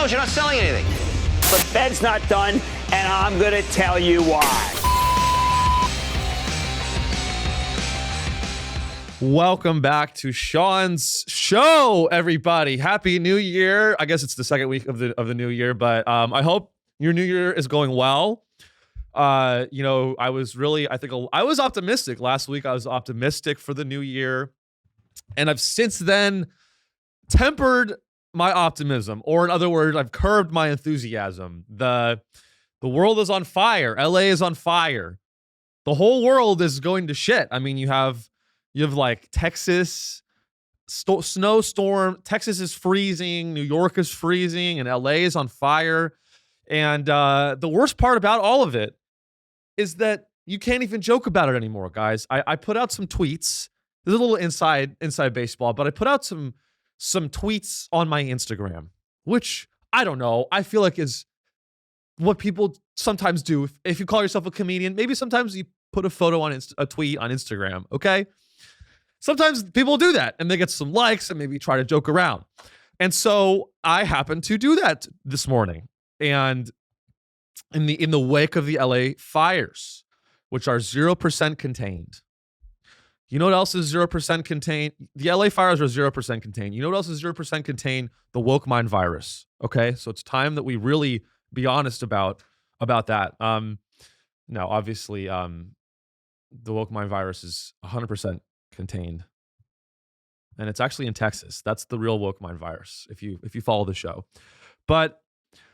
don't. You're not selling anything. The Fed's not done, and I'm going to tell you why. Welcome back to Sean's show, everybody. Happy New Year. I guess it's the second week of the new year, but I hope your new year is going well. I was optimistic last week. I was optimistic for the new year, and I've since then tempered my optimism, or in other words, I've curbed my enthusiasm. The world is on fire. LA is on fire. The whole world is going to shit. I mean, you have like Texas snowstorm. Texas is freezing. New York is freezing, and LA is on fire. And the worst part about all of it is that you can't even joke about it anymore, guys. I put out some tweets. This is a little inside baseball, but I put out some tweets on my Instagram, which I don't know. I feel like is what people sometimes do. If you call yourself a comedian, maybe sometimes you put a photo on a tweet on Instagram. Okay. Sometimes people do that and they get some likes and maybe try to joke around. And so I happened to do that this morning. And in the wake of the LA fires, which are 0% contained. You know what else is 0% contained? The LA fires are 0% contained. You know what else is 0% contained? The woke mind virus. Okay, so it's time that we really be honest about that. Now, obviously, the woke mind virus is 100% contained, and it's actually in Texas. That's the real woke mind virus. If you follow the show, but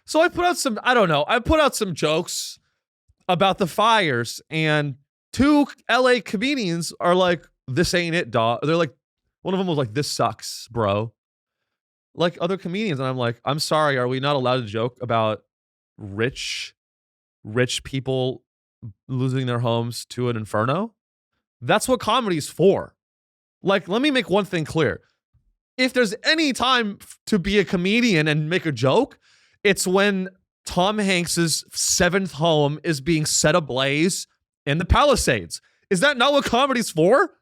so I put out some jokes about the fires, and two LA comedians are like, "This ain't it, dog." They're like, one of them was like, "This sucks, bro." Like other comedians, and I'm like, "I'm sorry, are we not allowed to joke about rich people losing their homes to an inferno?" That's what comedy's for. Like, let me make one thing clear. If there's any time to be a comedian and make a joke, it's when Tom Hanks's seventh home is being set ablaze in the Palisades. Is that not what comedy's for?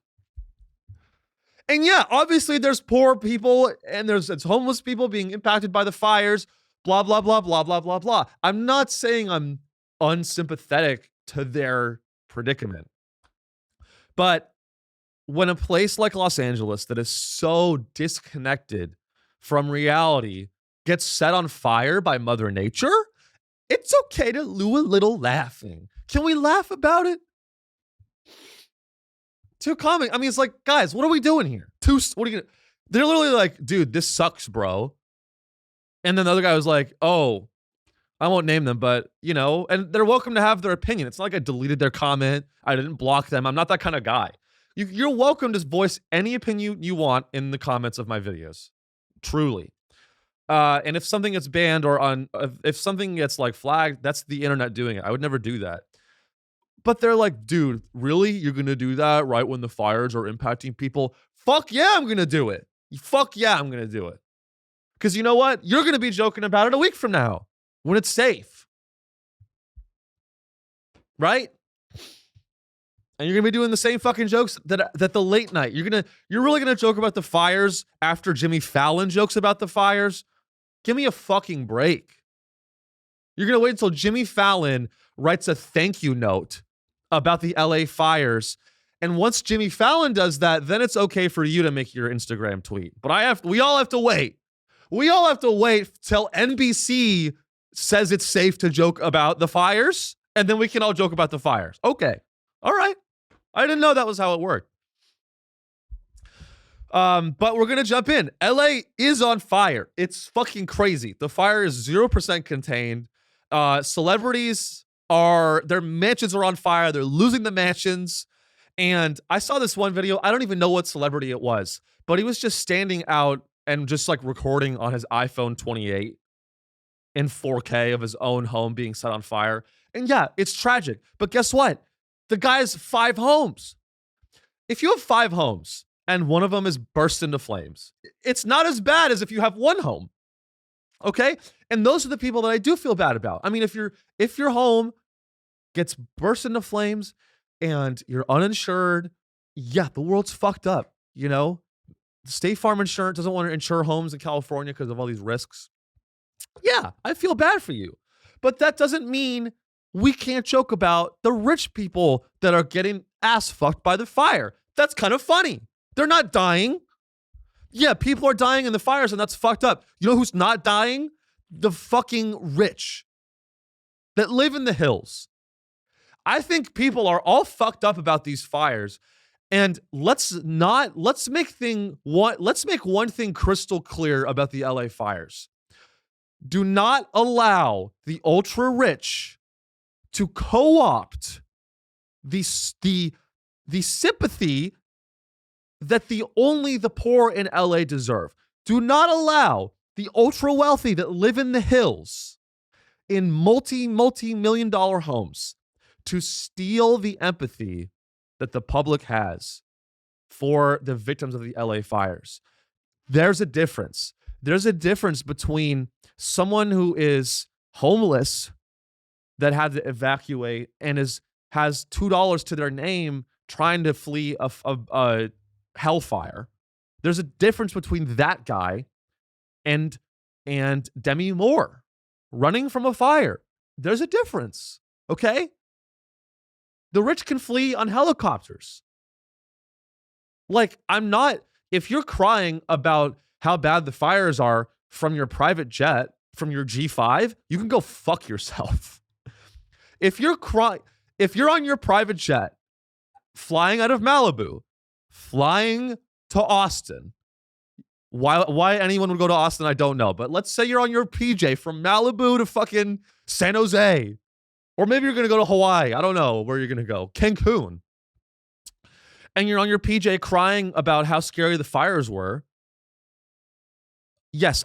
And yeah, obviously there's poor people and it's homeless people being impacted by the fires, blah, blah, blah, blah, blah, blah, blah. I'm not saying I'm unsympathetic to their predicament. But when a place like Los Angeles that is so disconnected from reality gets set on fire by Mother Nature, it's okay to do a little laughing. Can we laugh about it? Too comic. I mean, it's like, guys, what are we doing here? What are you gonna? They're literally like, dude, this sucks, bro. And then the other guy was like, oh, I won't name them, but and they're welcome to have their opinion. It's not like I deleted their comment. I didn't block them. I'm not that kind of guy. You're welcome to voice any opinion you want in the comments of my videos. Truly. And if something gets banned or if something gets like flagged, that's the internet doing it. I would never do that. But they're like, dude, really? You're going to do that right when the fires are impacting people? Fuck yeah, I'm going to do it. Fuck yeah, I'm going to do it. Because you know what? You're going to be joking about it a week from now when it's safe. Right? And you're going to be doing the same fucking jokes that the late night. You're really going to joke about the fires after Jimmy Fallon jokes about the fires? Give me a fucking break. You're going to wait until Jimmy Fallon writes a thank you note about the LA fires. And once Jimmy Fallon does that, then it's okay for you to make your Instagram tweet. But we all have to wait. We all have to wait till NBC says it's safe to joke about the fires, and then we can all joke about the fires. Okay. All right. I didn't know that was how it worked. But we're going to jump in. LA is on fire. It's fucking crazy. The fire is 0% contained. Celebrities their mansions are on fire. They're losing the mansions. And I saw this one video. I don't even know what celebrity it was, but he was just standing out and just like recording on his iPhone 28 in 4K of his own home being set on fire. And yeah, it's tragic. But guess what? The guy has 5 homes. If you have 5 homes and one of them is burst into flames, it's not as bad as if you have one home. Okay? And those are the people that I do feel bad about. I mean, if your home gets burst into flames and you're uninsured, yeah, the world's fucked up, State Farm Insurance doesn't want to insure homes in California because of all these risks. Yeah, I feel bad for you. But that doesn't mean we can't joke about the rich people that are getting ass fucked by the fire. That's kind of funny. They're not dying. Yeah, people are dying in the fires, and that's fucked up. You know who's not dying? The fucking rich that live in the hills. I think people are all fucked up about these fires. And let's make one thing crystal clear about the LA fires. Do not allow the ultra rich to co-opt the sympathy that only the poor in LA deserve. Do not allow the ultra wealthy that live in the hills in multi-million dollar homes to steal the empathy that the public has for the victims of the LA fires. There's a difference. There's a difference between someone who is homeless that had to evacuate and has $2 to their name trying to flee a hellfire. There's a difference between that guy and Demi Moore running from a fire. There's a difference, okay? The rich can flee on helicopters. Like, if you're crying about how bad the fires are from your private jet, from your G5, you can go fuck yourself. If you're on your private jet, flying out of Malibu, flying to Austin, why anyone would go to Austin, I don't know. But let's say you're on your PJ from Malibu to fucking San Jose. Or maybe you're going to go to Hawaii. I don't know where you're going to go. Cancun. And you're on your PJ crying about how scary the fires were. Yes,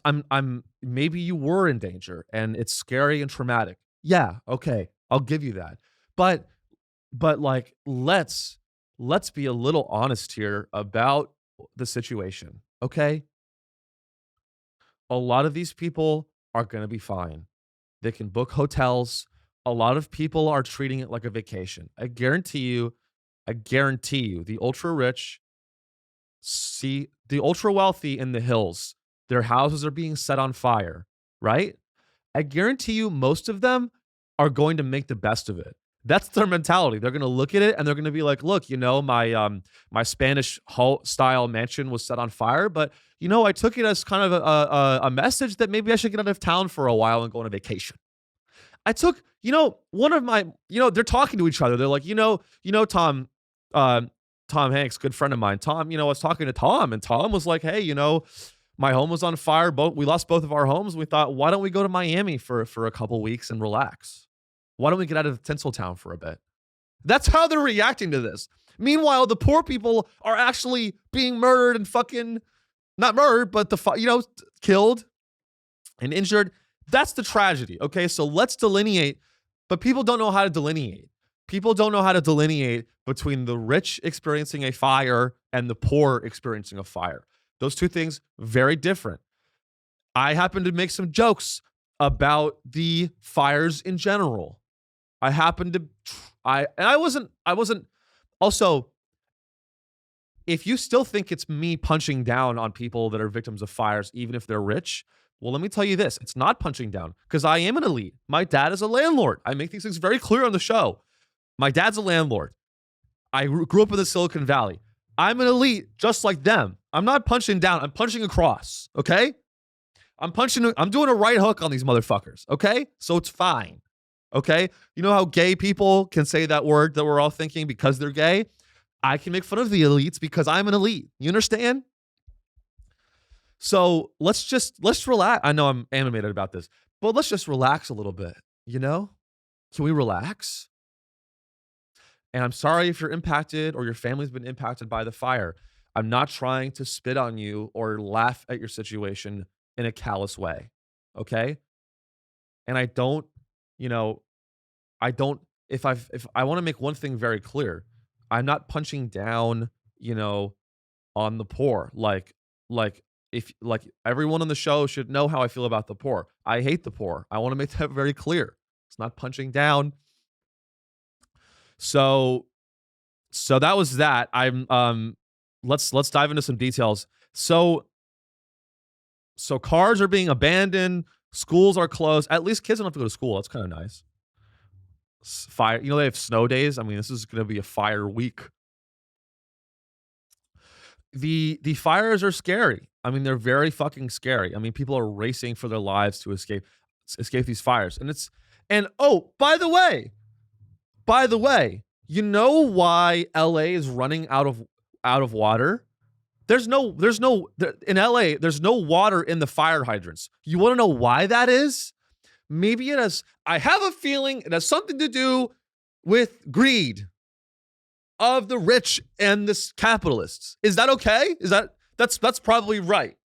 maybe you were in danger and it's scary and traumatic. Yeah, okay. I'll give you that. But like, let's be a little honest here about the situation, okay? A lot of these people are going to be fine. They can book hotels. A lot of people are treating it like a vacation. I guarantee you, the ultra rich see the ultra wealthy in the hills. Their houses are being set on fire, right? I guarantee you most of them are going to make the best of it. That's their mentality. They're going to look at it and they're going to be like, look, my Spanish style mansion was set on fire, but I took it as kind of a message that maybe I should get out of town for a while and go on a vacation. I took, one of my, they're talking to each other. They're like, Tom Hanks, good friend of mine. Tom, I was talking to Tom and Tom was like, hey, my home was on fire. We lost both of our homes. We thought, why don't we go to Miami for a couple weeks and relax? Why don't we get out of Tinseltown for a bit? That's how they're reacting to this. Meanwhile, the poor people are actually being murdered and fucking, not murdered, but killed and injured. That's the tragedy. Okay, so let's delineate, but people don't know how to delineate. People don't know how to delineate between the rich experiencing a fire and the poor experiencing a fire. Those two things, very different. I happen to make some jokes about the fires in general. I wasn't, also, if you still think it's me punching down on people that are victims of fires, even if they're rich, well, let me tell you this. It's not punching down because I am an elite. My dad is a landlord. I make these things very clear on the show. My dad's a landlord. I grew up in the Silicon Valley. I'm an elite just like them. I'm not punching down. I'm punching across, okay? I'm doing a right hook on these motherfuckers, okay? So it's fine, okay? You know how gay people can say that word that we're all thinking because they're gay? I can make fun of the elites because I'm an elite. You understand? So let's relax. I know I'm animated about this, but let's just relax a little bit, Can we relax? And I'm sorry if you're impacted or your family's been impacted by the fire. I'm not trying to spit on you or laugh at your situation in a callous way, okay? And I don't, if I want to make one thing very clear, I'm not punching down, on the poor. Like everyone on the show should know how I feel about the poor. I hate the poor. I want to make that very clear. It's not punching down. So that was that. Let's dive into some details. So cars are being abandoned. Schools are closed. At least kids don't have to go to school. That's kind of nice. Fire, they have snow days. I mean, this is going to be a fire week. The fires are scary. I mean, they're very fucking scary. I mean, people are racing for their lives to escape these fires. And oh, by the way, you know why LA is running out of water? In LA, there's no water in the fire hydrants. You want to know why that is? Maybe I have a feeling it has something to do with greed of the rich and the capitalists. Is that okay? That's probably right.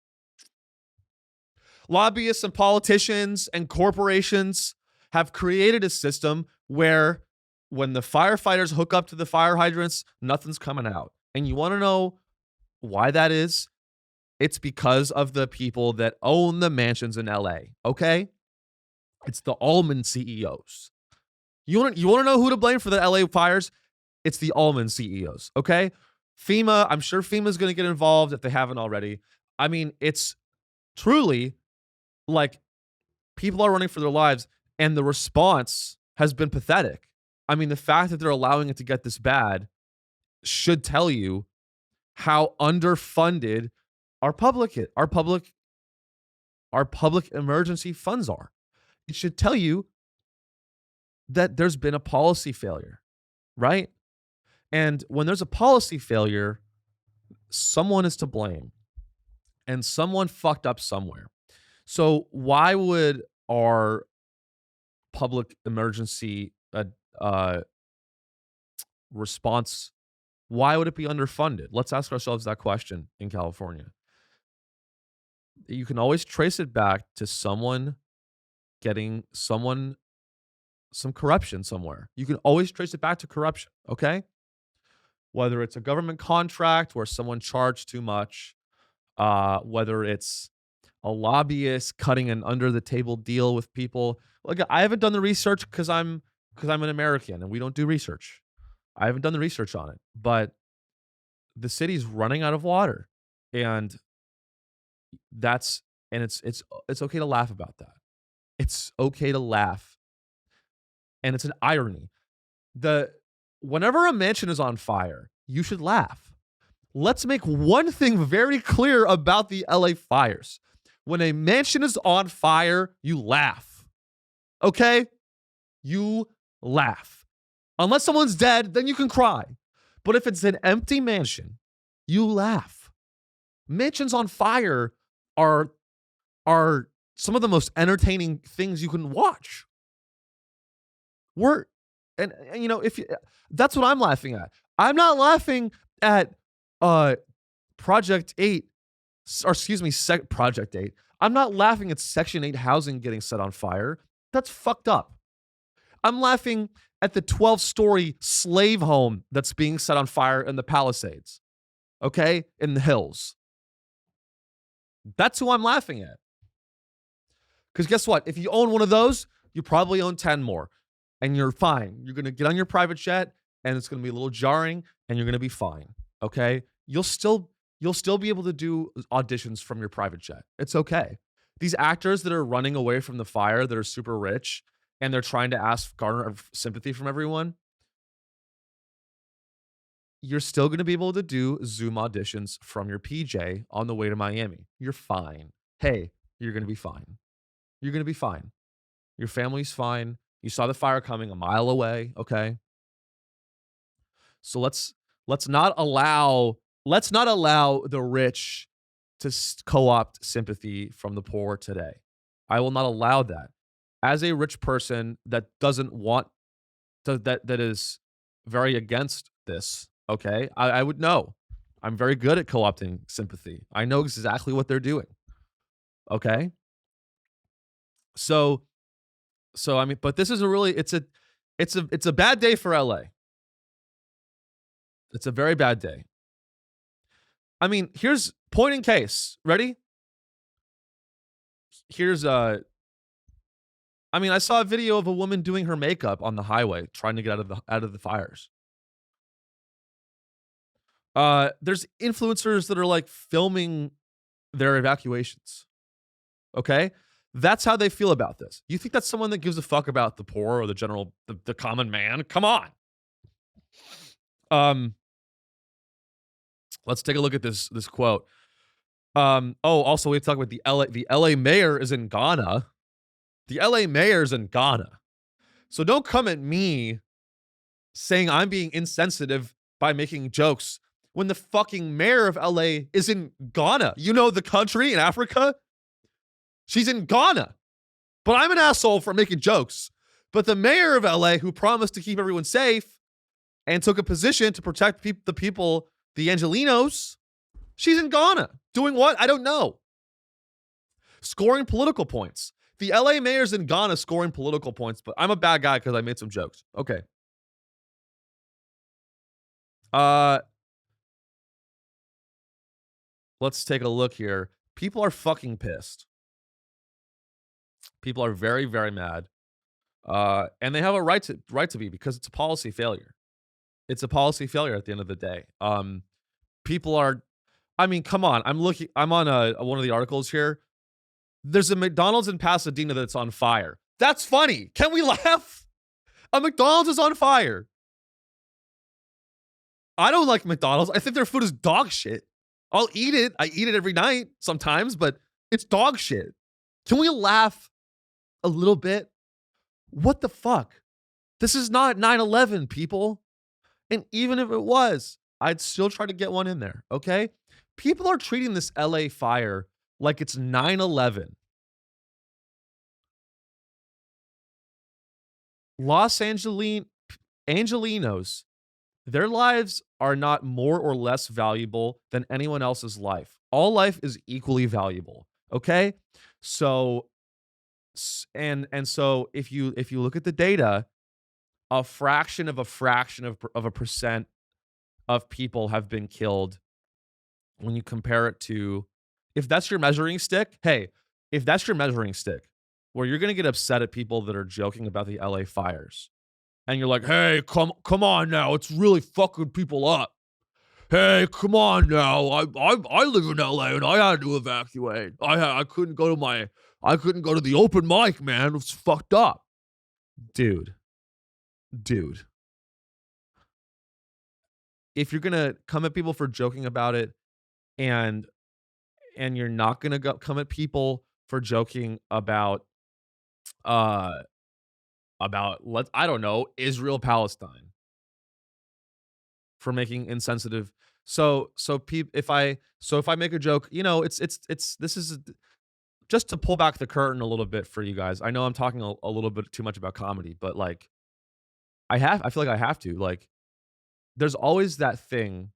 Lobbyists and politicians and corporations have created a system where when the firefighters hook up to the fire hydrants, nothing's coming out. And you want to know why that is? It's because of the people that own the mansions in LA, okay? It's the Altman CEOs. You want to know who to blame for the LA fires? It's the Altman CEOs, okay? FEMA, I'm sure FEMA's going to get involved if they haven't already. I mean, it's truly like people are running for their lives and the response has been pathetic. I mean, the fact that they're allowing it to get this bad should tell you how underfunded our public emergency funds are. It should tell you that there's been a policy failure, right? And when there's a policy failure, someone is to blame and someone fucked up somewhere. So why would our public emergency response, why would it be underfunded? Let's ask ourselves that question in California. You can always trace it back to someone getting some corruption somewhere. You can always trace it back to corruption, okay? Whether it's a government contract where someone charged too much, whether it's a lobbyist cutting an under the table deal with people. Like, I haven't done the research because I'm an American and we don't do research. I haven't done the research on it, but the city's running out of water, and it's okay to laugh about that. It's okay to laugh, and it's an irony. Whenever a mansion is on fire, you should laugh. Let's make one thing very clear about the LA fires. When a mansion is on fire, you laugh. Okay? You laugh. Unless someone's dead, then you can cry. But if it's an empty mansion, you laugh. Mansions on fire are some of the most entertaining things you can watch. That's what I'm laughing at. I'm not laughing at Project 8. Project 8. I'm not laughing at Section 8 housing getting set on fire. That's fucked up. I'm laughing at the 12-story slave home that's being set on fire in the Palisades, okay, in the hills. That's who I'm laughing at. Because guess what? If you own one of those, you probably own 10 more, and you're fine. You're going to get on your private jet, and it's going to be a little jarring, and you're going to be fine, okay? You'll still be able to do auditions from your private jet. It's okay. These actors that are running away from the fire that are super rich and they're trying to garner sympathy from everyone, you're still going to be able to do Zoom auditions from your PJ on the way to Miami. You're fine. Hey, you're going to be fine. You're going to be fine. Your family's fine. You saw the fire coming a mile away, okay? So let's not allow the rich to co-opt sympathy from the poor today. I will not allow that. As a rich person that doesn't want that is very against this, okay? I would know. I'm very good at co-opting sympathy. I know exactly what they're doing. Okay? So I mean, but this is it's a bad day for LA. It's a very bad day. I mean, here's point in case. Ready? Here's I saw a video of a woman doing her makeup on the highway trying to get out of the fires. There's influencers that are like filming their evacuations. Okay? That's how they feel about this. You think that's someone that gives a fuck about the poor or the general, the common man? Come on. Let's take a look at this quote. Also we have to talk about the LA mayor is in Ghana. The LA mayor is in Ghana. So don't come at me saying I'm being insensitive by making jokes when the fucking mayor of LA is in Ghana. You know, the country in Africa? She's in Ghana. But I'm an asshole for making jokes. But the mayor of LA, who promised to keep everyone safe and took a position to protect the people, the Angelinos, she's in Ghana. Doing what? I don't know. Scoring political points. The LA mayor's in Ghana scoring political points, but I'm a bad guy because I made some jokes. Okay. Let's take a look here. People are fucking pissed. People are very, very mad. And they have a right to be, because it's a policy failure. It's a policy failure at the end of the day. People are, I mean, come on. I'm on one of the articles here. There's a McDonald's in Pasadena that's on fire. That's funny. Can we laugh? A McDonald's is on fire. I don't like McDonald's. I think their food is dog shit. I'll eat it. I eat it every night sometimes, but it's dog shit. Can we laugh a little bit? What the fuck? This is not 9/11, people. And even if it was, I'd still try to get one in there, okay? People are treating this LA fire like it's 9/11. Los Angelinos, their lives are not more or less valuable than anyone else's life. All life is equally valuable, okay? So, and so if you look at the data, a fraction of a percent of people have been killed when you compare it to, if that's your measuring stick, hey, if that's your measuring stick, where you're going to get upset at people that are joking about the LA fires, and you're like, hey, come on now, it's really fucking people up. Hey, come on now, I live in LA and I had to evacuate. I couldn't go to the open mic, man. It was fucked up. Dude. If you're gonna come at people for joking about it, and you're not gonna come at people for joking about I don't know, Israel Palestine, for making insensitive. So if I make a joke, you know, this is just to pull back the curtain a little bit for you guys. I know I'm talking a little bit too much about comedy, but like I feel like I have to. Like, there's always that thing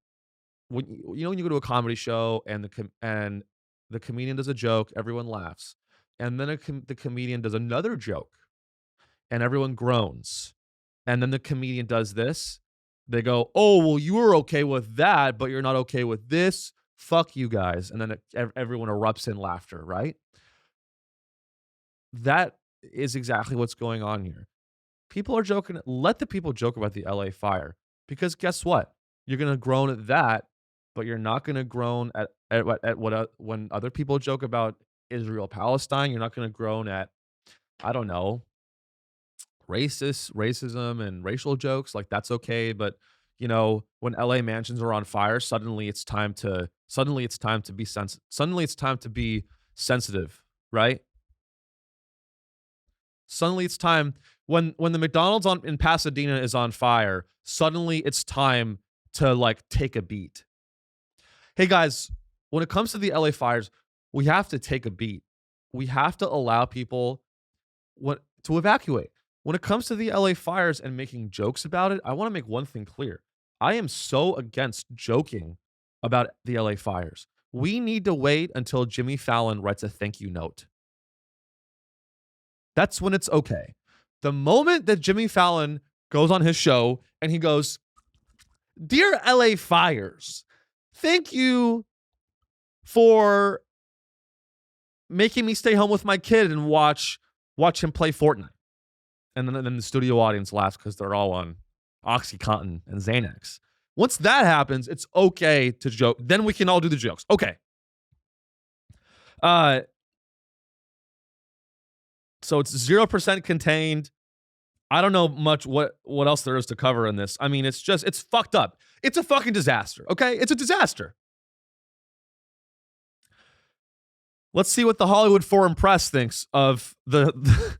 when when you go to a comedy show and the comedian does a joke, everyone laughs, and then the comedian does another joke, and everyone groans, and then the comedian does this. They go, "Oh, well, you were okay with that, but you're not okay with this. Fuck you guys," and then everyone erupts in laughter. Right? That is exactly what's going on here. People are joking. Let the people joke about the LA fire, because guess what? You're gonna groan at that, but you're not gonna groan at when other people joke about Israel Palestine. You're not gonna groan at, I don't know, racism and racial jokes. Like, that's okay, but when LA mansions are on fire, suddenly it's time to be sensitive, right? Suddenly it's time, when the McDonald's in Pasadena is on fire, suddenly it's time to like take a beat. Hey guys, when it comes to the LA fires, we have to take a beat. We have to allow people to evacuate. When it comes to the LA fires and making jokes about it, I want to make one thing clear. I am so against joking about the LA fires. We need to wait until Jimmy Fallon writes a thank you note. That's when it's okay. The moment that Jimmy Fallon goes on his show and he goes, "Dear LA fires, thank you for making me stay home with my kid and watch him play Fortnite." And then the studio audience laughs because they're all on OxyContin and Xanax. Once that happens, it's okay to joke. Then we can all do the jokes. Okay. So it's 0% contained. I don't know much what else there is to cover in this. I mean, it's fucked up. It's a fucking disaster, okay? It's a disaster. Let's see what the Hollywood Foreign Press thinks of the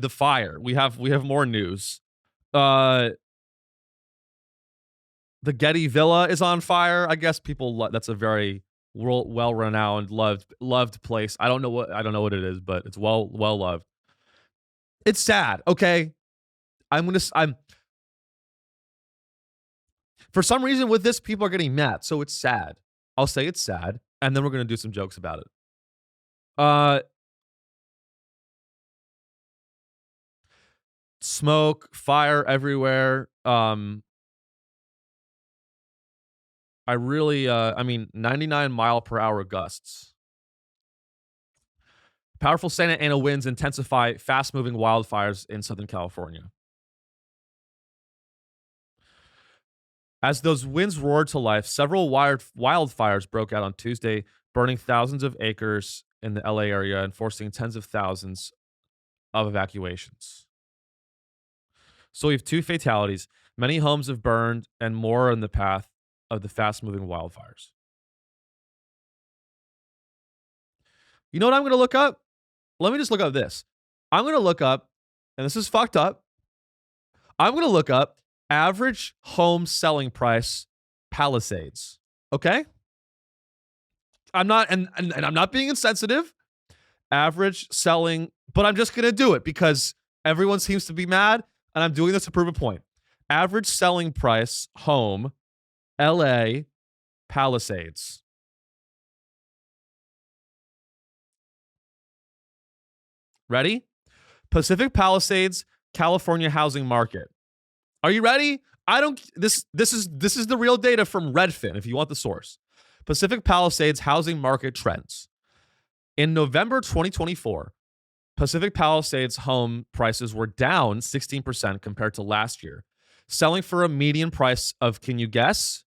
fire. We have more news. The Getty Villa is on fire. I guess people that's a very well-renowned, loved place. I don't know what it is, but it's well loved. It's sad, okay? For some reason with this, people are getting mad, so it's sad. I'll say it's sad, and then we're gonna do some jokes about it. Smoke, fire everywhere. I mean, 99-mile-per-hour gusts. Powerful Santa Ana winds intensify fast-moving wildfires in Southern California. As those winds roared to life, several wildfires broke out on Tuesday, burning thousands of acres in the LA area and forcing tens of thousands of evacuations. So we have 2 fatalities. Many homes have burned and more in the path of the fast-moving wildfires. You know what I'm going to look up? Let me just look up this. I'm going to look up, and this is fucked up, I'm going to look up average home selling price Palisades. Okay? I'm not, and I'm not being insensitive. Average selling, but I'm just going to do it because everyone seems to be mad, and I'm doing this to prove a point. Average selling price home, LA, Palisades. Ready? Pacific Palisades, California housing market. Are you ready? This is the real data from Redfin if you want the source. Pacific Palisades housing market trends. In November 2024, Pacific Palisades home prices were down 16% compared to last year, selling for a median price of, can you guess?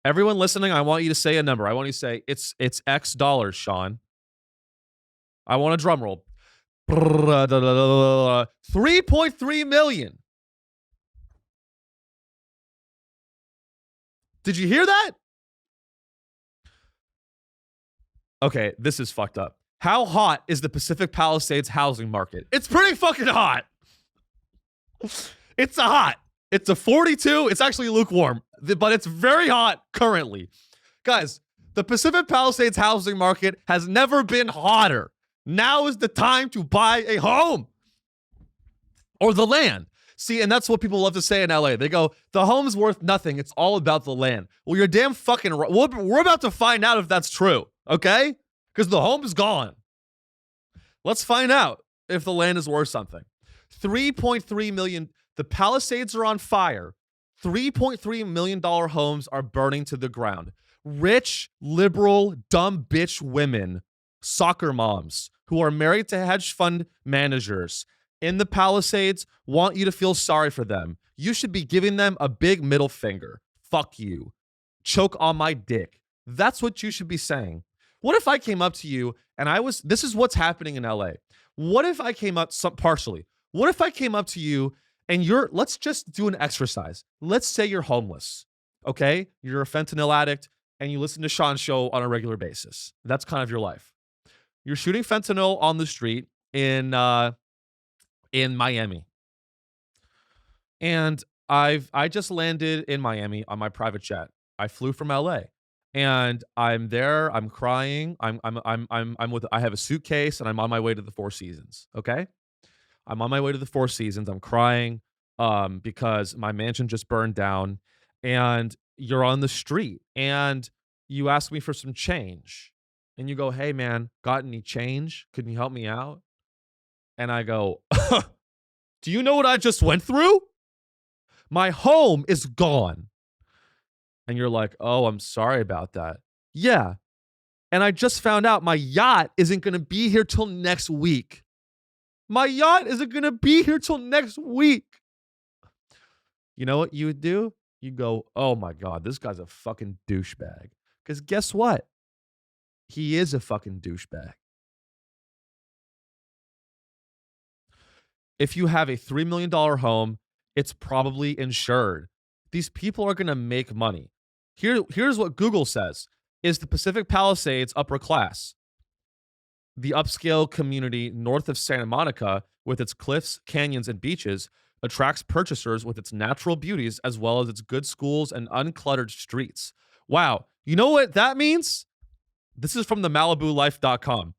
Everyone listening, I want you to say a number. I want you to say it's X dollars, Sean. I want a drum roll. 3.3 million. Did you hear that? Okay, this is fucked up. How hot is the Pacific Palisades housing market? It's pretty fucking hot. It's hot. It's a 42. It's actually lukewarm, but it's very hot currently. Guys, the Pacific Palisades housing market has never been hotter. Now is the time to buy a home or the land. See, and that's what people love to say in LA. They go, the home's worth nothing. It's all about the land. Well, you're damn fucking right. We're about to find out if that's true, okay? Because the home is gone. Let's find out if the land is worth something. 3.3 million. The Palisades are on fire. $3.3 million homes are burning to the ground. Rich, liberal, dumb bitch women, soccer moms who are married to hedge fund managers in the Palisades want you to feel sorry for them. You should be giving them a big middle finger. Fuck you. Choke on my dick. That's what you should be saying. What if I came up to you and this is what's happening in LA. What if I came up partially? What if I came up to you and let's just do an exercise. Let's say you're homeless, okay? You're a fentanyl addict and you listen to Sean's show on a regular basis. That's kind of your life. You're shooting fentanyl on the street in Miami. And I just landed in Miami on my private jet. I flew from LA. And I'm there, I'm crying. I have a suitcase and I'm on my way to the Four Seasons, okay? I'm on my way to the Four Seasons. I'm crying because my mansion just burned down and you're on the street and you ask me for some change. And you go, hey, man, got any change? Could you help me out? And I go, do you know what I just went through? My home is gone. And you're like, oh, I'm sorry about that. Yeah. And I just found out my yacht isn't going to be here till next week. My yacht isn't going to be here till next week. You know what you would do? You go, oh my God, this guy's a fucking douchebag. Because guess what? He is a fucking douchebag. If you have a $3 million home, it's probably insured. These people are going to make money. Here's what Google says. Is the Pacific Palisades upper class? The upscale community north of Santa Monica, with its cliffs, canyons, and beaches, attracts purchasers with its natural beauties as well as its good schools and uncluttered streets. Wow. You know what that means? This is from the MalibuLife.com.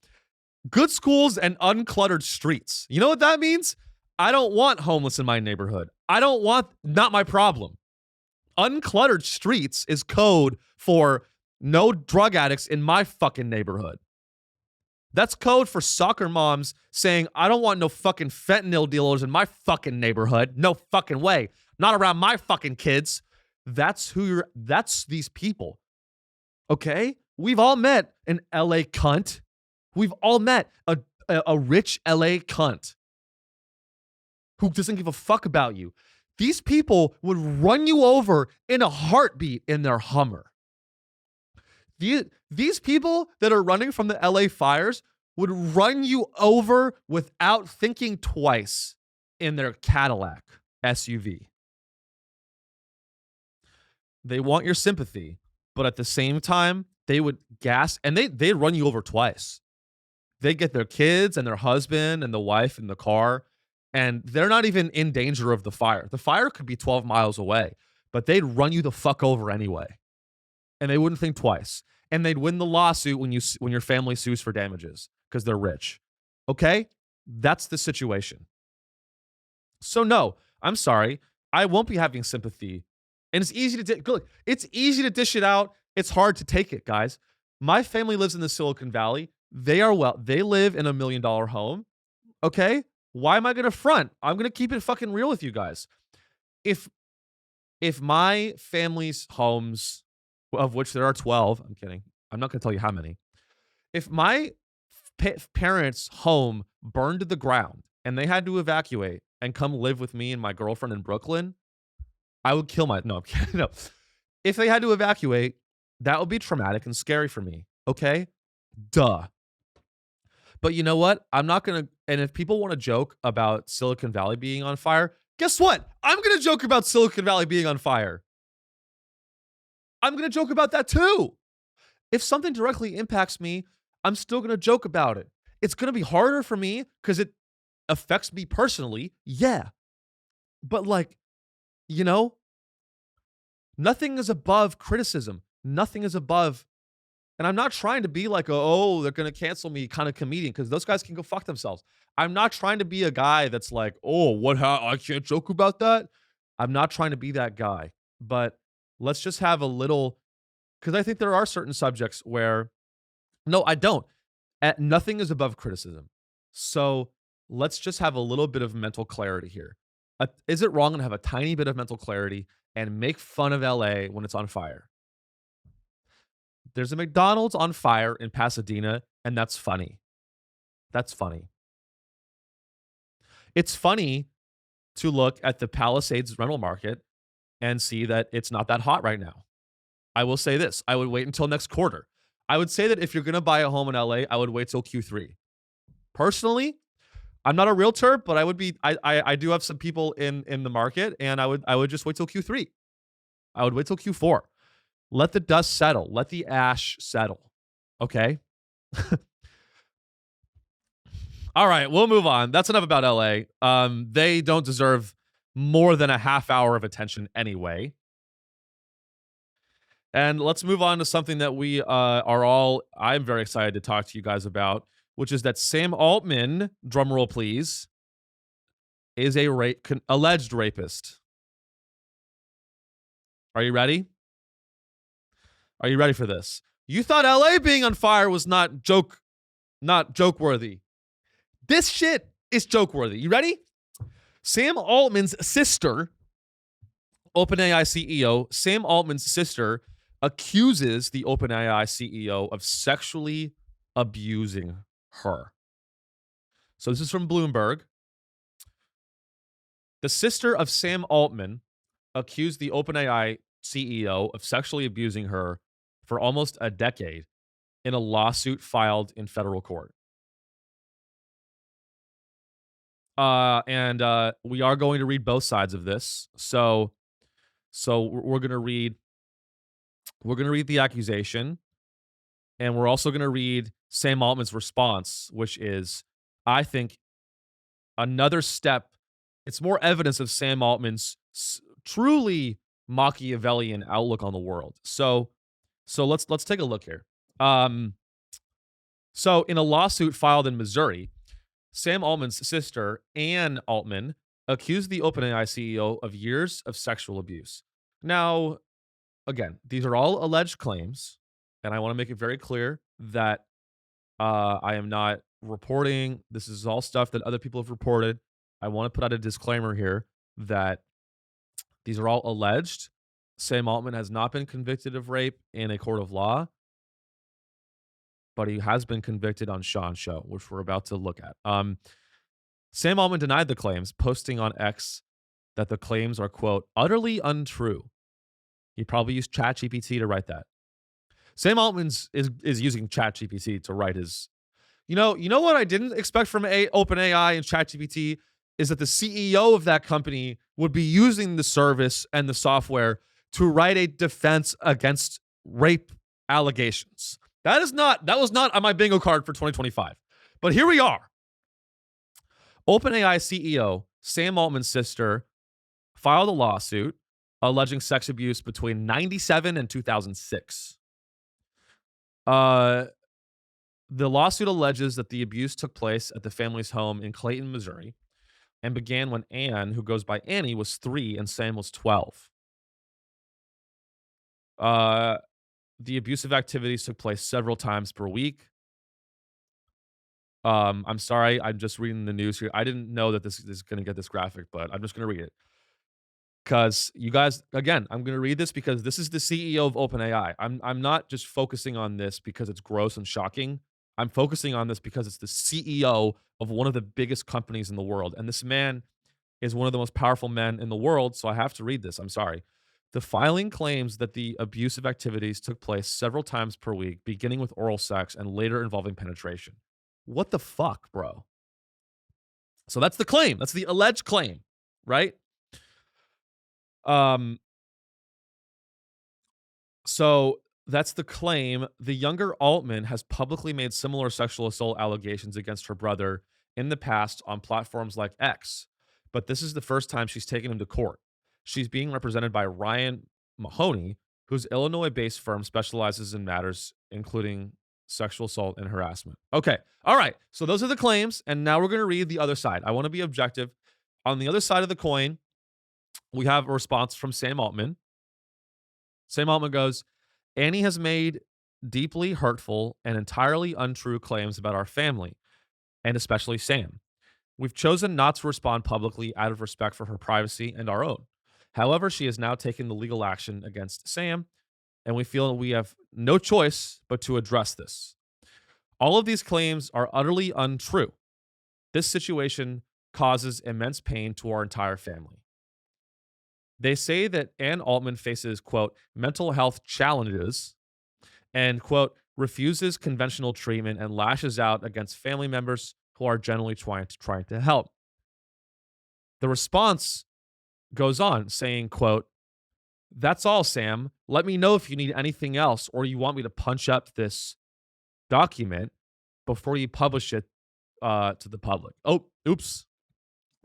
Good schools and uncluttered streets. You know what that means? I don't want homeless in my neighborhood. Not my problem. Uncluttered streets is code for no drug addicts in my fucking neighborhood. That's code for soccer moms saying, I don't want no fucking fentanyl dealers in my fucking neighborhood. No fucking way. Not around my fucking kids. That's these people. Okay? We've all met an LA cunt. We've all met a rich LA cunt who doesn't give a fuck about you. These people would run you over in a heartbeat in their Hummer. These people that are running from the LA fires would run you over without thinking twice in their Cadillac SUV. They want your sympathy, but at the same time, they would gas, and they'd run you over twice. They get their kids and their husband and the wife in the car, and they're not even in danger of the fire. The fire could be 12 miles away, but they'd run you the fuck over anyway. And they wouldn't think twice. And they'd win the lawsuit when your family sues for damages because they're rich. Okay? That's the situation. So no, I'm sorry. I won't be having sympathy. And it's easy to dish it out. It's hard to take it, guys. My family lives in the Silicon Valley. They live in $1 million home. Okay? Why am I going to front? I'm going to keep it fucking real with you guys. If my family's homes, of which there are 12, I'm kidding. I'm not going to tell you how many. If my parents' home burned to the ground and they had to evacuate and come live with me and my girlfriend in Brooklyn, I would kill no, I'm kidding. No. If they had to evacuate, that would be traumatic and scary for me. Okay? Duh. But you know what? I'm not going to, and if people want to joke about Silicon Valley being on fire, guess what? I'm going to joke about Silicon Valley being on fire. I'm going to joke about that too. If something directly impacts me, I'm still going to joke about it. It's going to be harder for me because it affects me personally. Yeah. But nothing is above criticism. Nothing is above. And I'm not trying to be like, they're going to cancel me kind of comedian, because those guys can go fuck themselves. I'm not trying to be a guy that's like, I can't joke about that. I'm not trying to be that guy. But let's just have a little, because I think there are certain subjects where, no, I don't. Nothing is above criticism. So let's just have a little bit of mental clarity here. Is it wrong to have a tiny bit of mental clarity and make fun of LA when it's on fire? There's a McDonald's on fire in Pasadena, and that's funny. That's funny. It's funny to look at the Palisades rental market and see that it's not that hot right now. I will say this. I would wait until next quarter. I would say that if you're going to buy a home in LA, I would wait till Q3. Personally, I'm not a realtor, but I do have some people in the market, and I would just wait till Q3. I would wait till Q4. Let the dust settle. Let the ash settle. Okay? All right, we'll move on. That's enough about LA. They don't deserve more than a half hour of attention anyway. And let's move on to something that I'm very excited to talk to you guys about, which is that Sam Altman, drumroll please, is a alleged rapist. Are you ready? Are you ready for this? You thought LA being on fire was not joke worthy. This shit is joke worthy. You ready? Sam Altman's sister, OpenAI CEO, Sam Altman's sister accuses the OpenAI CEO of sexually abusing her. So this is from Bloomberg. The sister of Sam Altman accused the OpenAI CEO of sexually abusing her for almost a decade in a lawsuit filed in federal court. And we are going to read both sides of this. So we're going to read the accusation, and we're also going to read Sam Altman's response, which is, I think, another step. It's more evidence of Sam Altman's truly Machiavellian outlook on the world. So let's take a look here. So in a lawsuit filed in Missouri, Sam Altman's sister, Ann Altman, accused the OpenAI CEO of years of sexual abuse. Now, again, these are all alleged claims, and I want to make it very clear that I am not reporting. This is all stuff that other people have reported. I want to put out a disclaimer here that these are all alleged. Sam Altman has not been convicted of rape in a court of law, but he has been convicted on Sean's show, which we're about to look at. Sam Altman denied the claims, posting on X that the claims are, quote, utterly untrue. He probably used ChatGPT to write that. Sam Altman is using ChatGPT to write his. You know what I didn't expect from OpenAI and ChatGPT is that the CEO of that company would be using the service and the software to write a defense against rape allegations. That was not on my bingo card for 2025. But here we are. OpenAI CEO Sam Altman's sister filed a lawsuit alleging sex abuse between 1997 and 2006. The lawsuit alleges that the abuse took place at the family's home in Clayton, Missouri, and began when Ann, who goes by Annie, was 3 and Sam was 12. The abusive activities took place several times per week. I'm sorry, I'm just reading the news here. I didn't know that this is going to get this graphic, but I'm just going to read it. Because you guys, again, I'm going to read this because this is the CEO of OpenAI. I'm not just focusing on this because it's gross and shocking. I'm focusing on this because it's the CEO of one of the biggest companies in the world. And this man is one of the most powerful men in the world, so I have to read this. I'm sorry. The filing claims that the abusive activities took place several times per week, beginning with oral sex and later involving penetration. What the fuck, bro? So that's the claim. That's the alleged claim, right? So that's the claim. The younger Altman has publicly made similar sexual assault allegations against her brother in the past on platforms like X, but this is the first time she's taken him to court. She's being represented by Ryan Mahoney, whose Illinois-based firm specializes in matters including sexual assault and harassment. Okay. All right. So those are the claims, and now we're going to read the other side. I want to be objective. On the other side of the coin, we have a response from Sam Altman. Sam Altman goes, Annie has made deeply hurtful and entirely untrue claims about our family, and especially Sam. We've chosen not to respond publicly out of respect for her privacy and our own. However, she has now taken the legal action against Sam, and we feel that we have no choice but to address this. All of these claims are utterly untrue. This situation causes immense pain to our entire family. They say that Ann Altman faces, quote, mental health challenges and, quote, refuses conventional treatment and lashes out against family members who are generally trying to help. The response goes on saying, quote, that's all, Sam. Let me know if you need anything else or you want me to punch up this document before you publish it to the public. Oh, oops.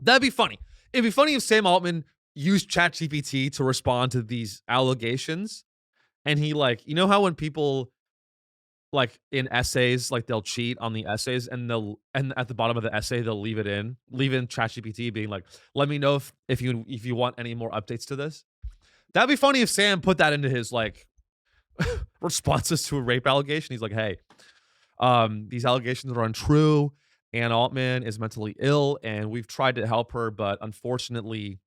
That'd be funny. It'd be funny if Sam Altman used ChatGPT to respond to these allegations. And he, like, you know how when people, like, in essays, like, they'll cheat on the essays and at the bottom of the essay they'll leave in ChatGPT being like, let me know if you want any more updates to this. That'd be funny if Sam put that into his, like, responses to a rape allegation. He's like, hey, these allegations are untrue. Ann Altman is mentally ill and we've tried to help her, but unfortunately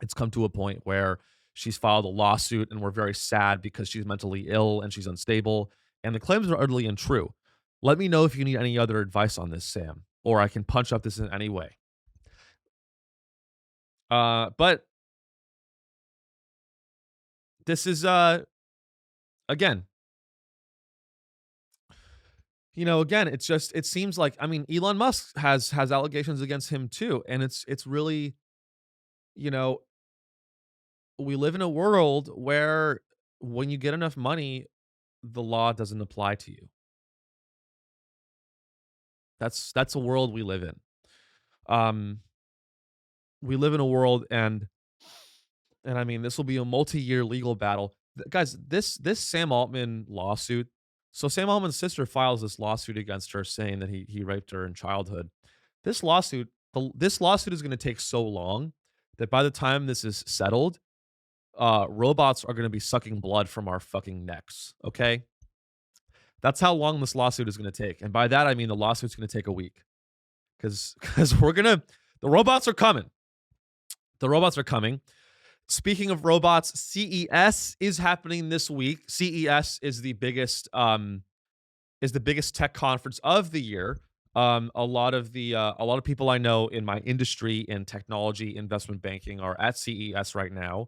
it's come to a point where she's filed a lawsuit and we're very sad because she's mentally ill and she's unstable. And the claims are utterly untrue. Let me know if you need any other advice on this, Sam, or I can punch up this in any way. But this is, again, again, it seems like, I mean, Elon Musk has allegations against him too. And it's really, you know, we live in a world where when you get enough money, the law doesn't apply to you. That's a world we live in. We live in a world, and I mean, this will be a multi-year legal battle. Guys, this Sam Altman lawsuit. So Sam Altman's sister files this lawsuit against her, saying that he raped her in childhood. This lawsuit is going to take so long that by the time this is settled, robots are going to be sucking blood from our fucking necks. Okay, that's how long this lawsuit is going to take, and by that I mean the lawsuit's going to take a week, because the robots are coming. The robots are coming. Speaking of robots, CES is happening this week. CES is the biggest tech conference of the year. A lot of people I know in my industry in technology, investment banking are at CES right now,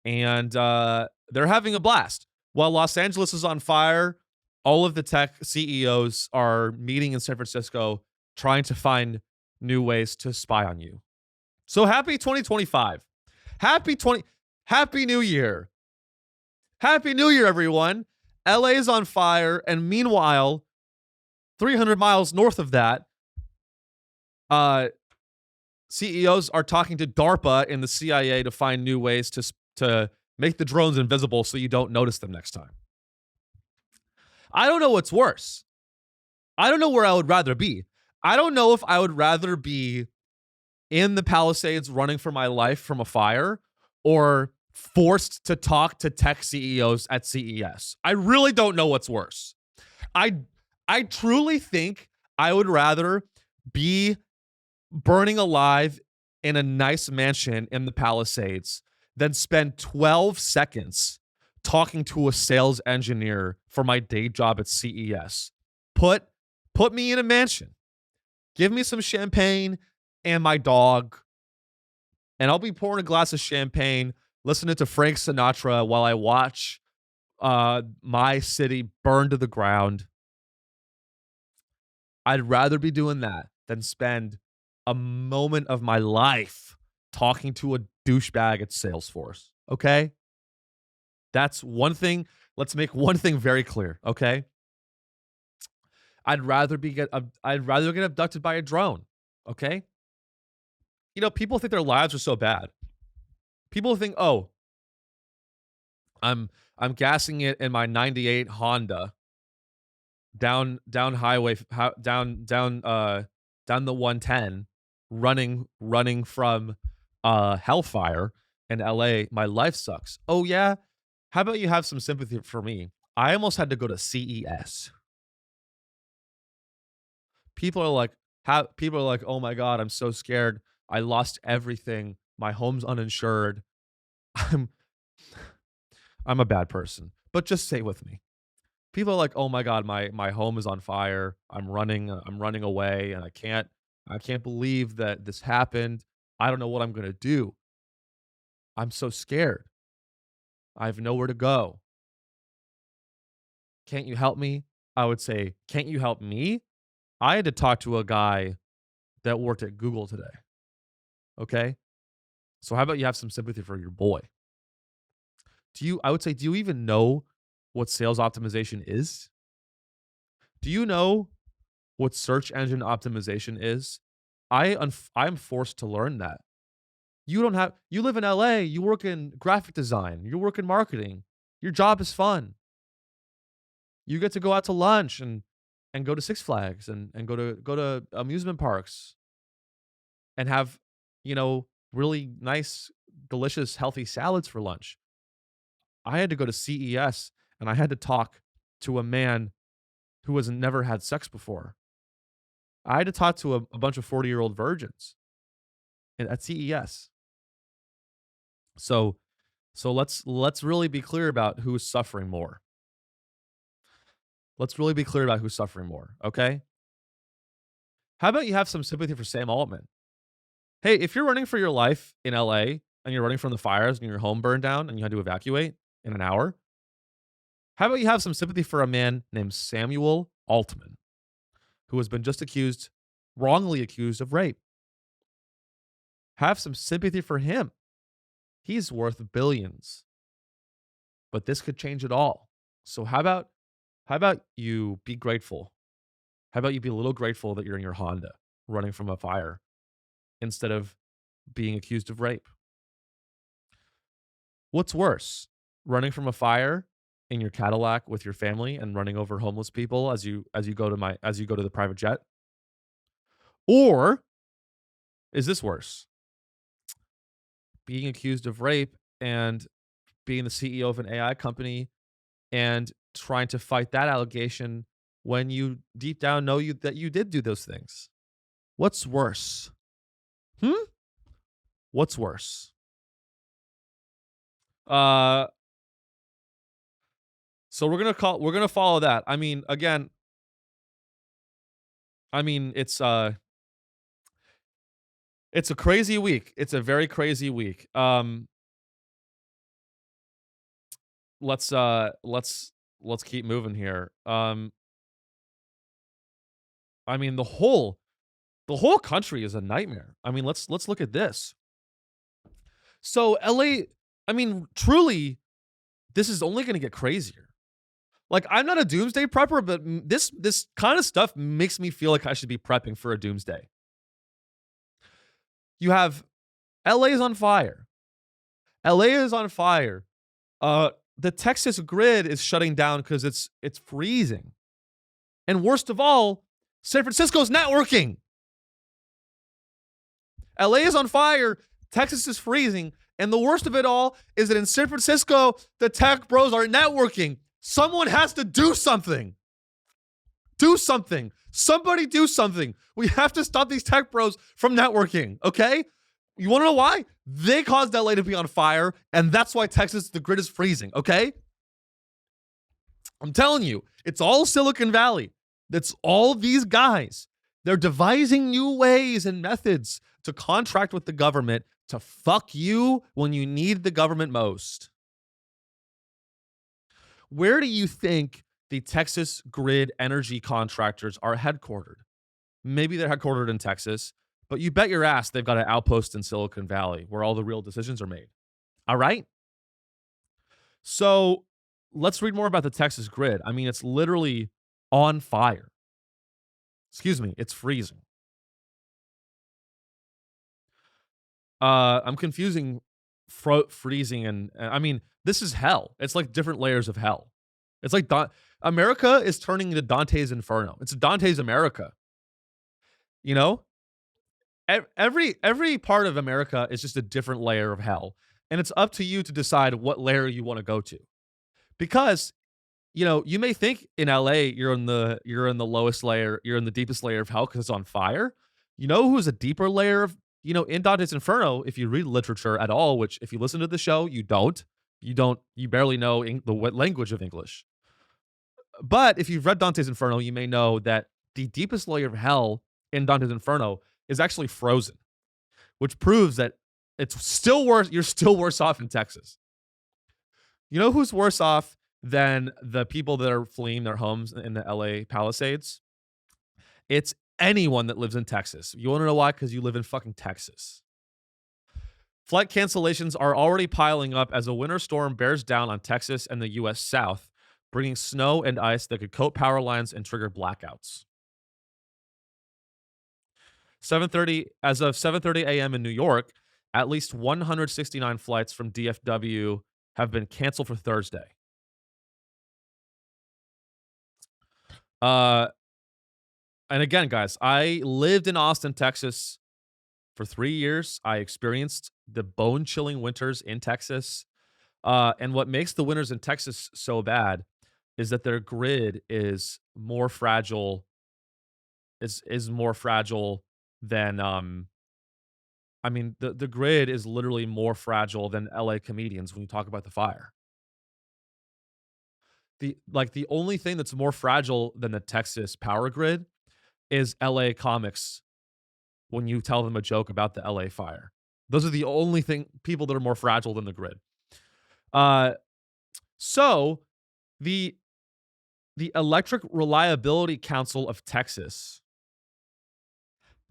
and they're having a blast. While Los Angeles is on fire, all of the tech CEOs are meeting in San Francisco, trying to find new ways to spy on you. So happy 2025. Happy New Year. Happy New Year, everyone. LA is on fire, and meanwhile, 300 miles north of that, CEOs are talking to DARPA and the CIA to find new ways to make the drones invisible so you don't notice them next time. I don't know what's worse. I don't know where I would rather be. I don't know if I would rather be in the Palisades running for my life from a fire, or forced to talk to tech CEOs at CES. I really don't know what's worse. I truly think I would rather be burning alive in a nice mansion in the Palisades than spend 12 seconds talking to a sales engineer for my day job at CES. Put me in a mansion. Give me some champagne and my dog, and I'll be pouring a glass of champagne, listening to Frank Sinatra while I watch my city burn to the ground. I'd rather be doing that than spend a moment of my life talking to a douchebag at Salesforce. Okay? That's one thing. Let's make one thing very clear. Okay? I'd rather get abducted by a drone. Okay? People think their lives are so bad. People think, oh, I'm gassing it in my 98 Honda down highway, down the 110, running from hellfire in LA. My life sucks. Oh yeah? How about you have some sympathy for me? I almost had to go to CES. People are like, oh my God, I'm so scared. I lost everything. My home's uninsured. I'm a bad person, but just stay with me. People are like, oh my God, my home is on fire. I'm running away, and I can't believe that this happened. I don't know what I'm gonna do. I'm so scared. I have nowhere to go. Can't you help me? I would say, can't you help me? I had to talk to a guy that worked at Google today. Okay? So how about you have some sympathy for your boy? Do you even know what sales optimization is? Do you know what search engine optimization is? I'm forced to learn that. You live in LA, you work in graphic design, you work in marketing. Your job is fun. You get to go out to lunch and go to Six Flags and go to amusement parks and have, really nice, delicious, healthy salads for lunch. I had to go to CES and I had to talk to a man who has never had sex before. I had to talk to a bunch of 40-year-old virgins at CES. So let's really be clear about who's suffering more. Let's really be clear about who's suffering more, okay? How about you have some sympathy for Sam Altman? Hey, if you're running for your life in LA and you're running from the fires and your home burned down and you had to evacuate in an hour, how about you have some sympathy for a man named Samuel Altman, who has been just wrongly accused of rape. Have some sympathy for him. He's worth billions. But this could change it all. So how about you be grateful? How about you be a little grateful that you're in your Honda running from a fire instead of being accused of rape? What's worse? Running from a fire in your Cadillac with your family and running over homeless people as you go to the private jet? Or is this worse? Being accused of rape and being the CEO of an AI company and trying to fight that allegation when you deep down know that you did do those things. What's worse? What's worse? So we're gonna follow that. I mean, again, it's a crazy week. It's a very crazy week. Let's keep moving here. I mean, the whole country is a nightmare. I mean, let's look at this. So LA, I mean, truly, this is only going to get crazier. Like, I'm not a doomsday prepper, but this kind of stuff makes me feel like I should be prepping for a doomsday. You have LA is on fire. LA is on fire. The Texas grid is shutting down because it's freezing. And worst of all, San Francisco's networking. LA is on fire, Texas is freezing, and the worst of it all is that in San Francisco, the tech bros are networking. Someone has to do something. Do something. Somebody do something. We have to stop these tech bros from networking, okay? You want to know why? They caused LA to be on fire, and that's why Texas, the grid is freezing, okay? I'm telling you, it's all Silicon Valley. That's all these guys. They're devising new ways and methods to contract with the government to fuck you when you need the government most. Where do you think the Texas grid energy contractors are headquartered? Maybe they're headquartered in Texas, but you bet your ass they've got an outpost in Silicon Valley where all the real decisions are made. All right? So let's read more about the Texas grid. I mean, it's literally on fire. Excuse me, it's freezing. I'm confusing freezing and I mean, this is hell. It's like different layers of hell. It's like America is turning into Dante's Inferno. It's Dante's America. You know? Every part of America is just a different layer of hell. And it's up to you to decide what layer you want to go to. Because, you know, you may think in LA you're in the lowest layer, you're in the deepest layer of hell because it's on fire. You know who's a deeper layer of, you know, in Dante's Inferno, if you read literature at all, which if you listen to the show, you barely know the language of English. But if you've read Dante's Inferno, you may know that the deepest layer of hell in Dante's Inferno is actually frozen, which proves that it's still worse. You're still worse off in Texas. You know who's worse off than the people that are fleeing their homes in the LA Palisades? It's anyone that lives in Texas. You want to know why? Because you live in fucking Texas. Flight cancellations are already piling up as a winter storm bears down on Texas and the U.S. South, bringing snow and ice that could coat power lines and trigger blackouts. As of 7:30 a.m. in New York, at least 169 flights from DFW have been canceled for Thursday. And again, guys, I lived in Austin, Texas for 3 years. I experienced the bone-chilling winters in Texas. And what makes the winters in Texas so bad is that their grid is more fragile, is more fragile than I mean, the grid is literally more fragile than LA comedians when you talk about the fire. The only thing that's more fragile than the Texas power grid is LA comics when you tell them a joke about the LA fire. Those are the only people that are more fragile than the grid. So the The Electric Reliability Council of Texas,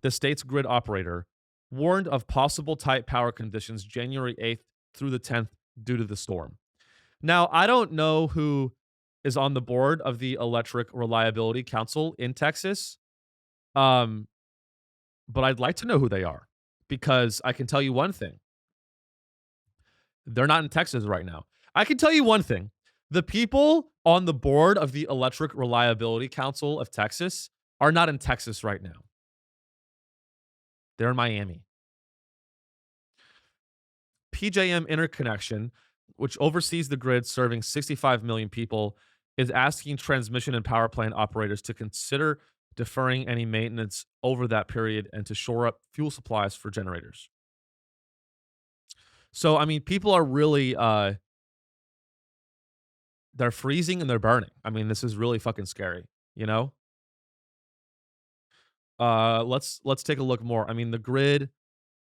the state's grid operator, warned of possible tight power conditions January 8th through the 10th due to the storm. Now, I don't know who is on the board of the Electric Reliability Council in Texas, but I'd like to know who they are, because I can tell you one thing. They're not in Texas right now. I can tell you one thing. The people on the board of the Electric Reliability Council of Texas are not in Texas right now. They're in Miami. PJM Interconnection, which oversees the grid serving 65 million people, is asking transmission and power plant operators to consider deferring any maintenance over that period and to shore up fuel supplies for generators. So, I mean, people are really, they're freezing and they're burning. I mean, this is really fucking scary, you know? Let's take a look more. I mean, the grid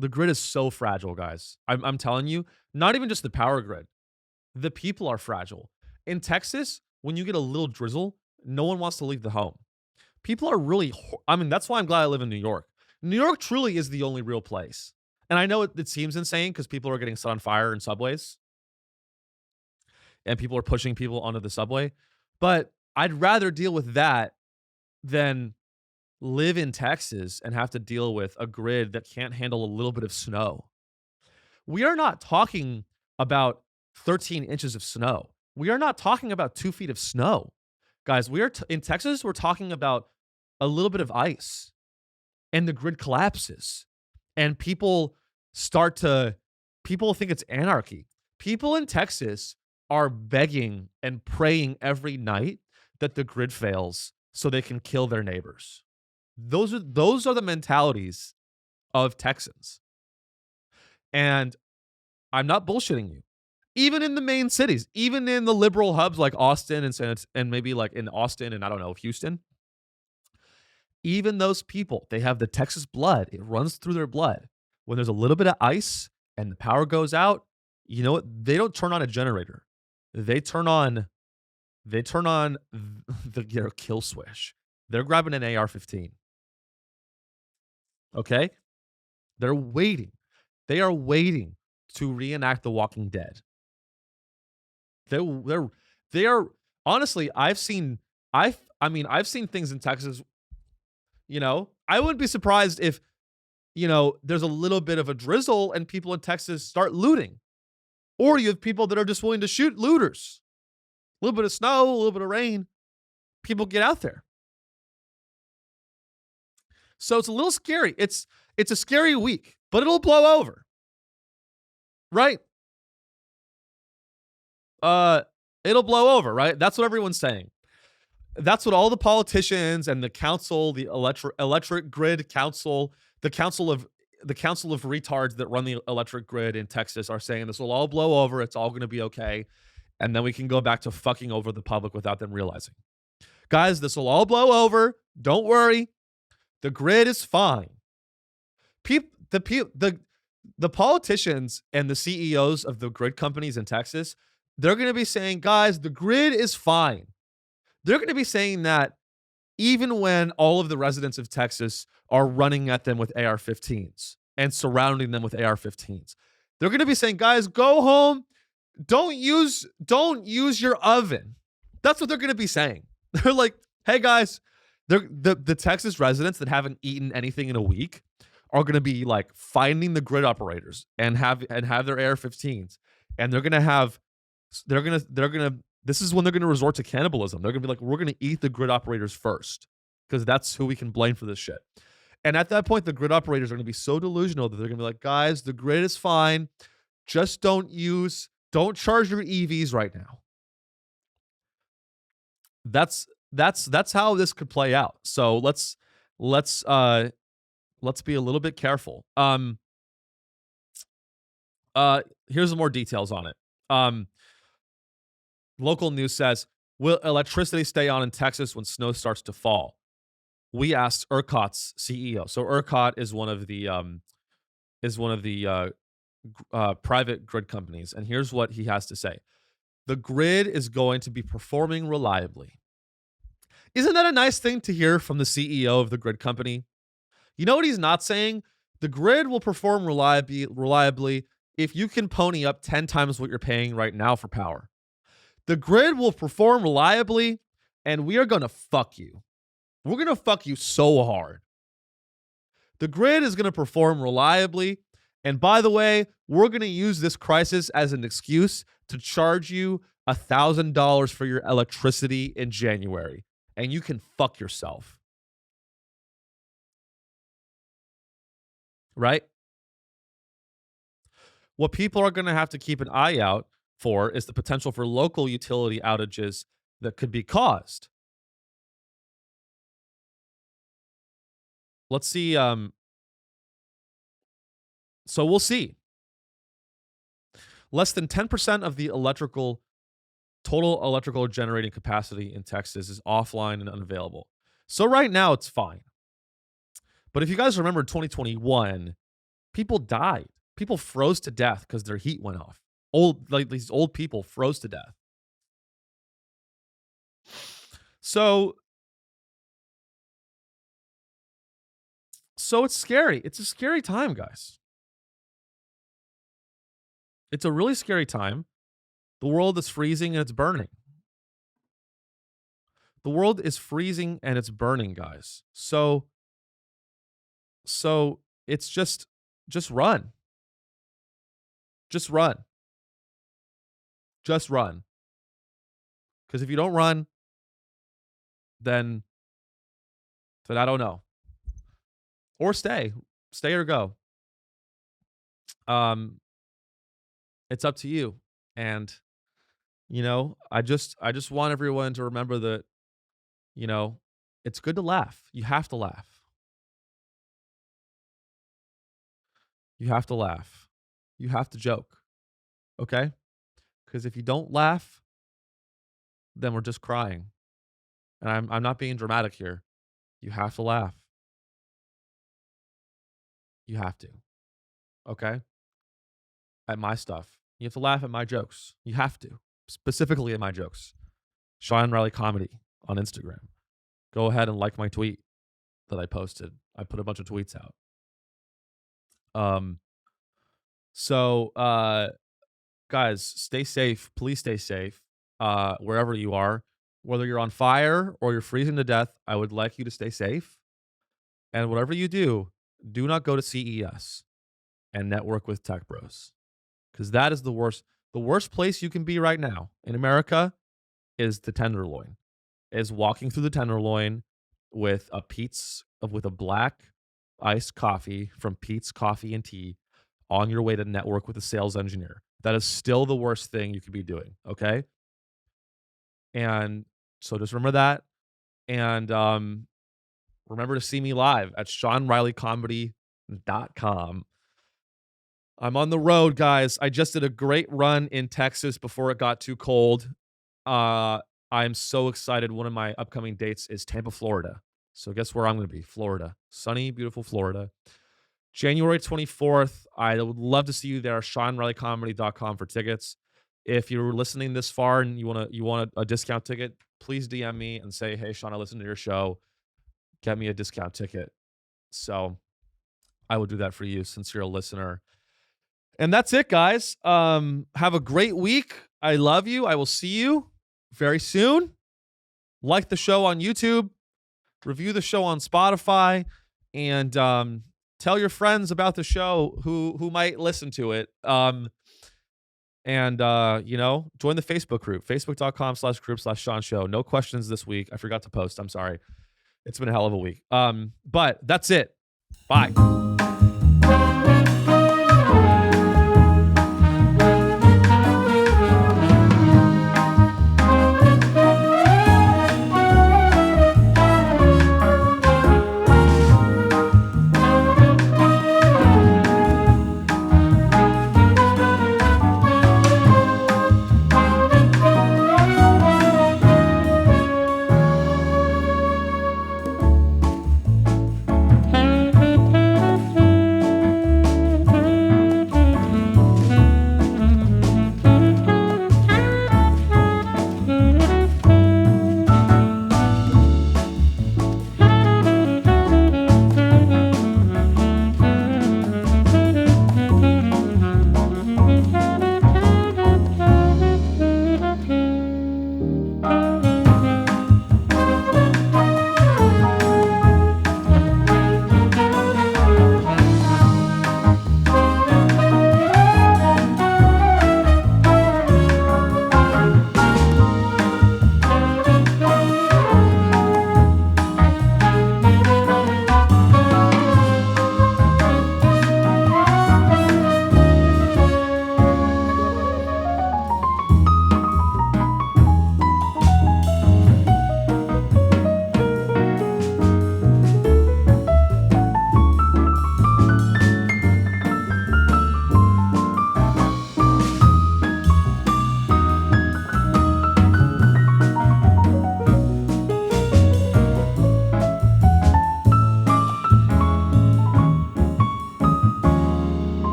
is so fragile, guys. I'm telling you, not even just the power grid. The people are fragile. In Texas, when you get a little drizzle, no one wants to leave the home. People are really, I mean, that's why I'm glad I live in New York. New York truly is the only real place. And I know it seems insane because people are getting set on fire in subways. And people are pushing people onto the subway. But I'd rather deal with that than live in Texas and have to deal with a grid that can't handle a little bit of snow. We are not talking about 13 inches of snow. We are not talking about 2 feet of snow. Guys, we are in Texas, we're talking about a little bit of ice and the grid collapses and people think it's anarchy. People in Texas are begging and praying every night that the grid fails so they can kill their neighbors. Those are the mentalities of Texans. And I'm not bullshitting you. Even in the main cities, even in the liberal hubs like Austin and maybe like in Austin and I don't know, Houston, even those people, they have the Texas blood. It runs through their blood. When there's a little bit of ice and the power goes out, you know what? They don't turn on a generator. They turn on their kill switch. They're grabbing an AR-15. Okay? They're waiting. They are waiting to reenact The Walking Dead. They are honestly, I've seen things in Texas, you know. I wouldn't be surprised if, you know, there's a little bit of a drizzle and people in Texas start looting. Or you have people that are just willing to shoot looters. A little bit of snow, a little bit of rain. People get out there. So it's a little scary. It's a scary week, but it'll blow over. Right? It'll blow over, right? That's what everyone's saying. That's what all the politicians and the council, the electric grid council, the council of retards that run the electric grid in Texas are saying. This will all blow over. It's all going to be okay. And then we can go back to fucking over the public without them realizing. Guys, this will all blow over. Don't worry. The grid is fine. The politicians and the CEOs of the grid companies in Texas, they're going to be saying, guys, the grid is fine. They're going to be saying that even when all of the residents of Texas are running at them with AR-15s and surrounding them with AR-15s. They're going to be saying, guys, go home. Don't use your oven. That's what they're going to be saying. They're like, hey, guys, the Texas residents that haven't eaten anything in a week are going to be like finding the grid operators and have their AR-15s. And they're going to this is when they're going to resort to cannibalism. They're going to be like, we're going to eat the grid operators first because that's who we can blame for this shit. And at that point, the grid operators are going to be so delusional that they're going to be like, guys, the grid is fine. Just don't charge your EVs right now. That's how this could play out. So let's be a little bit careful. Here's some more details on it. Local news says, will electricity stay on in Texas when snow starts to fall? We asked ERCOT's CEO. So ERCOT is one of the private grid companies. And here's what he has to say. The grid is going to be performing reliably. Isn't that a nice thing to hear from the CEO of the grid company? You know what he's not saying? The grid will perform reliably if you can pony up 10 times what you're paying right now for power. The grid will perform reliably, and we are going to fuck you. We're going to fuck you so hard. The grid is going to perform reliably. And by the way, we're going to use this crisis as an excuse to charge you $1,000 for your electricity in January. And you can fuck yourself. Right? What people are going to have to keep an eye out for is the potential for local utility outages that could be caused. Let's see. So we'll see. Less than 10% of the total electrical generating capacity in Texas is offline and unavailable. So right now it's fine. But if you guys remember 2021, people died. People froze to death because their heat went off. These old people froze to death. So it's scary. It's a scary time, guys. It's a really scary time. The world is freezing and it's burning. The world is freezing and it's burning, guys. So it's just run. Just run. Just run. Because if you don't run, then I don't know. Or stay or go. It's up to you. And, I just want everyone to remember that, it's good to laugh. You have to laugh. You have to laugh. You have to joke. Okay? Because if you don't laugh, then we're just crying. And I'm not being dramatic here. You have to laugh. You have to. Okay? At my stuff. You have to laugh at my jokes. You have to. Specifically at my jokes. Sean Riley Comedy on Instagram. Go ahead and like my tweet that I posted. I put a bunch of tweets out. So guys, stay safe. Please stay safe. Wherever you are. Whether you're on fire or you're freezing to death, I would like you to stay safe. And whatever you do not go to CES and network with tech bros. Because that is the worst. The worst place you can be right now in America is the Tenderloin. Is walking through the Tenderloin with a black iced coffee from Pete's Coffee and Tea on your way to network with a sales engineer. That is still the worst thing you could be doing. Okay. And so just remember that. And remember to see me live at seanreillycomedy.com. I'm on the road, guys. I just did a great run in Texas before it got too cold. I'm so excited. One of my upcoming dates is Tampa, Florida. So guess where I'm going to be? Florida. Sunny, beautiful Florida. January 24th. I would love to see you there. seanreillycomedy.com for tickets. If you're listening this far and you want a discount ticket, please DM me and say, "Hey, Sean, I listened to your show. Get me a discount ticket." So I will do that for you since you're a listener. And that's it, guys. Have a great week. I love you. I will see you very soon. Like the show on YouTube. Review the show on Spotify. And tell your friends about the show who might listen to it. And join the Facebook group. Facebook.com/group/Sean Show. No questions this week. I forgot to post. I'm sorry. It's been a hell of a week. But that's it. Bye.